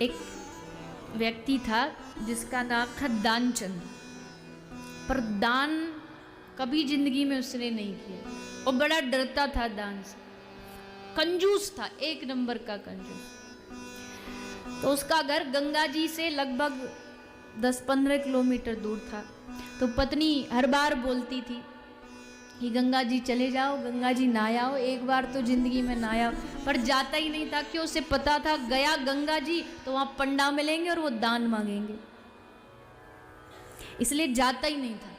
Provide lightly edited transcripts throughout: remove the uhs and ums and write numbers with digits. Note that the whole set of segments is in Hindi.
एक व्यक्ति था जिसका नाम था दानचंद, पर दान कभी जिंदगी में उसने नहीं किया और बड़ा डरता था दान से, कंजूस था, एक नंबर का कंजूस। तो उसका घर गंगा जी से लगभग 10-15 किलोमीटर दूर था। तो पत्नी हर बार बोलती थी कि गंगा जी चले जाओ, गंगा जी नहाओ, एक बार तो जिंदगी में नहाओ, पर जाता ही नहीं था। क्यों? उसे पता था गया गंगा जी तो वहां पंडा मिलेंगे और वो दान मांगेंगे, इसलिए जाता ही नहीं था।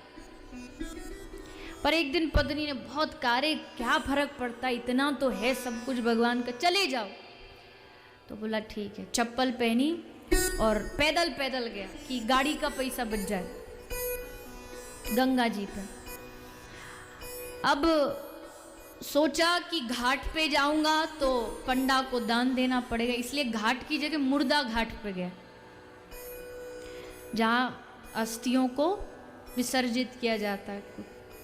पर एक दिन पत्नी ने बहुत कारे, क्या फर्क पड़ता, इतना तो है सब कुछ भगवान का, चले जाओ। तो बोला ठीक है, चप्पल पहनी और पैदल पैदल गया कि गाड़ी का पैसा बच जाए गंगा जी पे। अब सोचा कि घाट पे जाऊंगा तो पंडा को दान देना पड़ेगा, इसलिए घाट की जगह मुर्दा घाट पे गया, जहाँ अस्थियों को विसर्जित किया जाता है।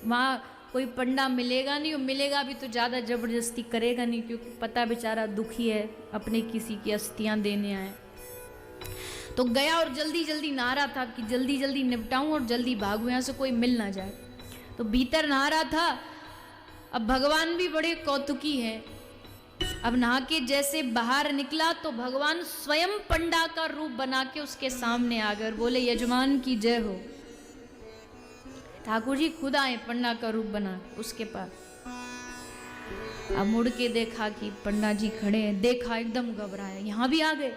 वहाँ कोई पंडा मिलेगा नहीं, और मिलेगा भी तो ज़्यादा ज़बरदस्ती करेगा नहीं, क्योंकि पता बेचारा दुखी है, अपने किसी की अस्थियाँ देने आए। तो गया और जल्दी जल्दी नहा रहा था कि जल्दी जल्दी निपटाऊं और जल्दी भागूं, यहाँ से कोई मिल ना जाए। तो भीतर नहा रहा था। अब भगवान भी बड़े कौतुकी हैं। अब नहा के जैसे बाहर निकला तो भगवान स्वयं पंडा का रूप बना के उसके सामने आ गए और बोले यजमान की जय हो। ठाकुर जी खुद आए पंडा का रूप बना उसके पास। अब मुड़ के देखा कि पंडा जी खड़े हैं, देखा एकदम घबराया, यहां भी आ गए।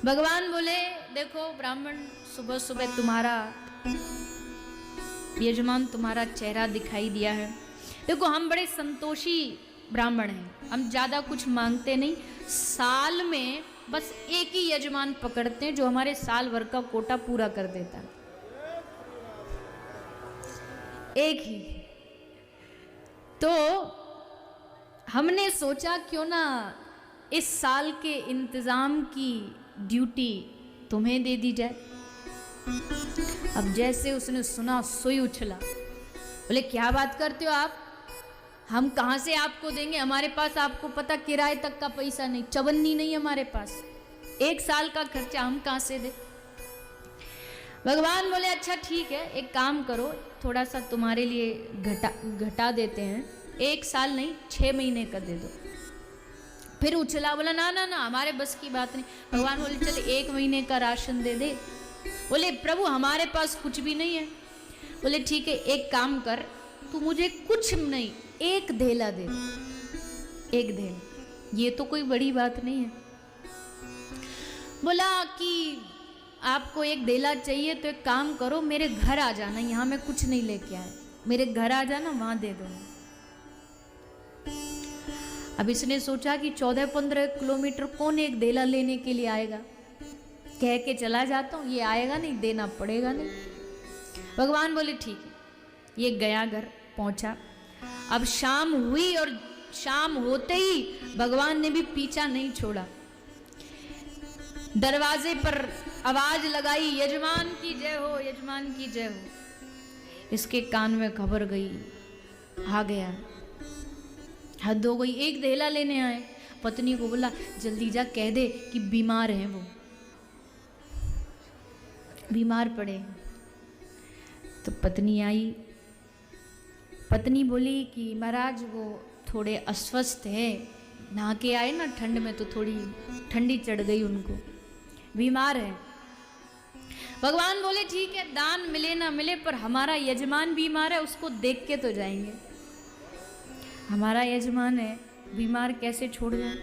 भगवान बोले देखो ब्राह्मण, सुबह सुबह तुम्हारा यजमान तुम्हारा चेहरा दिखाई दिया है। देखो हम बड़े संतोषी ब्राह्मण हैं, हम ज्यादा कुछ मांगते नहीं, साल में बस एक ही यजमान पकड़ते हैं जो हमारे साल भर का कोटा पूरा कर देता है, एक ही। तो हमने सोचा क्यों ना इस साल के इंतजाम की ड्यूटी तुम्हें दे दी जाए। अब जैसे उसने सुना सोई उछला, बोले क्या बात करते हो आप, हम कहाँ से आपको देंगे, हमारे पास आपको पता किराए तक का पैसा नहीं, चवन्नी नहीं हमारे पास, एक साल का खर्चा हम कहाँ से दे। भगवान बोले अच्छा ठीक है, एक काम करो, थोड़ा सा तुम्हारे लिए घटा देते हैं, 1 साल नहीं 6 महीने का दे दो। फिर उछला, बोला ना ना ना हमारे बस की बात नहीं। भगवान बोले चल 1 महीने का राशन दे दे। बोले प्रभु हमारे पास कुछ भी नहीं है। बोले ठीक है एक काम कर, तू मुझे कुछ नहीं 1 धेला दे, 1 धेला, ये तो कोई बड़ी बात नहीं है। बोला कि आपको 1 धेला चाहिए तो एक काम करो, मेरे घर आ जाना, यहाँ मैं कुछ नहीं लेके आया, मेरे घर आ जाना, वहां दे दो। अब इसने सोचा कि 14-15 किलोमीटर कौन 1 धेला लेने के लिए आएगा, कह के चला जाता हूँ, ये आएगा नहीं, देना पड़ेगा नहीं। भगवान बोले ठीक है। ये गया, घर पहुंचा। अब शाम हुई और शाम होते ही भगवान ने भी पीछा नहीं छोड़ा, दरवाजे पर आवाज लगाई यजमान की जय हो, यजमान की जय हो। इसके कान में खबर गई, आ गया, हद हो गई, 1 धेला लेने आए। पत्नी को बोला जल्दी जा कह दे कि बीमार हैं, वो बीमार पड़े। तो पत्नी आई, पत्नी बोली कि महाराज वो थोड़े अस्वस्थ है, नहा के आए ना ठंड में तो थोड़ी ठंडी चढ़ गई उनको, बीमार है। भगवान बोले ठीक है, दान मिले ना मिले पर हमारा यजमान बीमार है, उसको देख के तो जाएंगे, हमारा यजमान है, बीमार कैसे छोड़ जाए।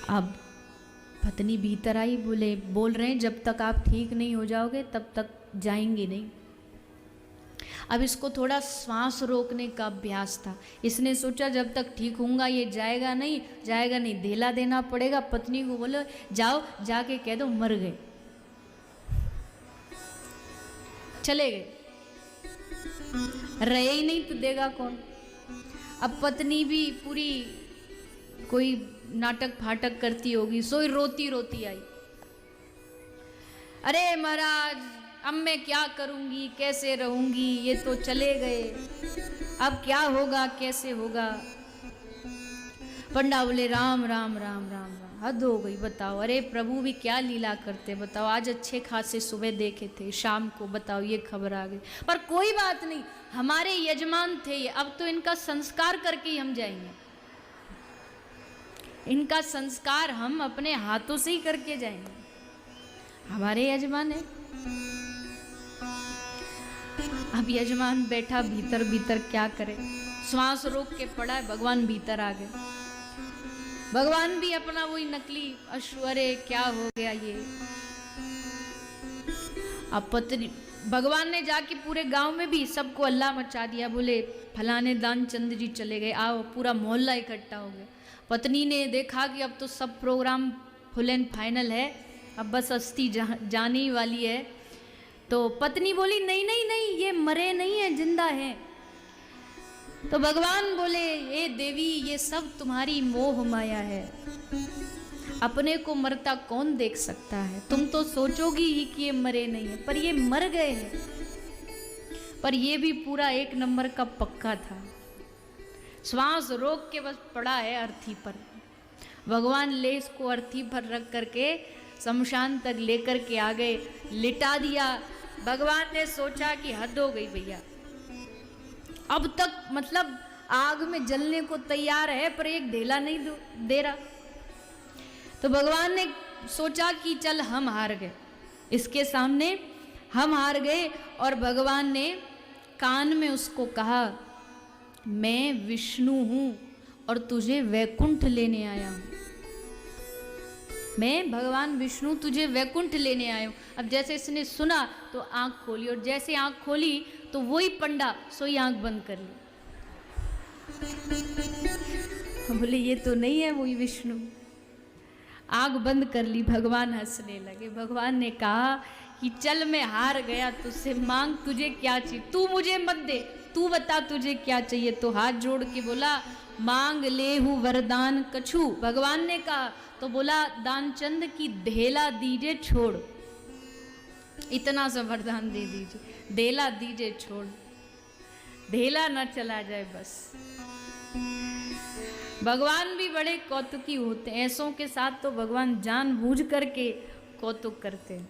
अब पत्नी भीतर आई, बोल रहे हैं जब तक आप ठीक नहीं हो जाओगे तब तक जाएंगे नहीं। अब इसको थोड़ा श्वास रोकने का अभ्यास था, इसने सोचा जब तक ठीक होऊंगा ये जाएगा नहीं, धेला देना पड़ेगा। पत्नी को बोलो जाओ जाके कह दो मर गए, चले गए, रहे ही नहीं तो देगा कौन। अब पत्नी भी पूरी कोई नाटक फाटक करती होगी, सोई रोती रोती आई, अरे महाराज अब मैं क्या करूंगी, कैसे रहूंगी, ये तो चले गए, अब क्या होगा कैसे होगा। पंडा बोले राम राम राम राम राम, हद हो गई बताओ। अरे प्रभु भी क्या लीला करते बताओ, आज अच्छे खासे सुबह देखे थे, शाम को बताओ ये खबर आ गई। पर कोई बात नहीं, हमारे यजमान थे ये, अब तो इनका संस्कार करके ही हम जाएंगे। इनका संस्कार हम अपने हाथों से ही करके जाएंगे, हमारे यजमान है। अब यजमान बैठा भीतर भीतर क्या करे, श्वास रोक के पड़ा है, भगवान भीतर आ गए। भगवान भी अपना वही नकली अश्रु, अरे क्या हो गया ये। अब पत्नी, भगवान ने जाके पूरे गांव में भी सबको अल्लाह मचा दिया, बोले फलाने दानचंद जी चले गए, आओ। पूरा मोहल्ला इकट्ठा हो गया। पत्नी ने देखा कि अब तो सब प्रोग्राम फुल एंड फाइनल है, अब बस अस्थि जाने ही वाली है। तो पत्नी बोली नहीं नहीं नहीं, ये मरे नहीं है, जिंदा है। तो भगवान बोले ए देवी, ये सब तुम्हारी मोह माया है, अपने को मरता कौन देख सकता है। तुम तो सोचोगी ही कि ये मरे नहीं है, पर ये मर गए हैं। पर ये भी पूरा एक नंबर का पक्का था, श्वास रोक के बस पड़ा है अर्थी पर। भगवान ले इसको अर्थी पर रख करके शमशान तक लेकर के आ गए, लिटा दिया। भगवान ने सोचा कि हद हो गई भैया, अब तक मतलब आग में जलने को तैयार है पर एक ढेला नहीं दे रहा। तो भगवान ने सोचा कि चल हम हार गए, इसके सामने हम हार गए। और भगवान ने कान में उसको कहा, मैं विष्णु हूं और तुझे वैकुंठ लेने आया हूं। मैं भगवान विष्णु तुझे वैकुंठ लेने आया हूं। अब जैसे इसने सुना तो आंख खोली, और जैसे आंख खोली तो वही पंडा सोई आंख बंद कर ली। बोले ये तो नहीं है वही विष्णु। आंख बंद कर ली, भगवान हंसने लगे। भगवान ने कहा कि चल मैं हार गया तुझसे, मांग तुझे क्या चाहिए, तू मुझे मत दे, तू बता तुझे क्या चाहिए। तो हाथ जोड़ के बोला मांग ले हूँ वरदान कछु। भगवान ने कहा तो बोला दानचंद की ढेला दीजिए छोड़, इतना सा वरदान दे दीजिए, ढेला दीजिए छोड़, ढेला ना चला जाए बस। भगवान भी बड़े कौतुकी होते हैं, ऐसों के साथ तो भगवान जानबूझ करके कौतुक करते हैं।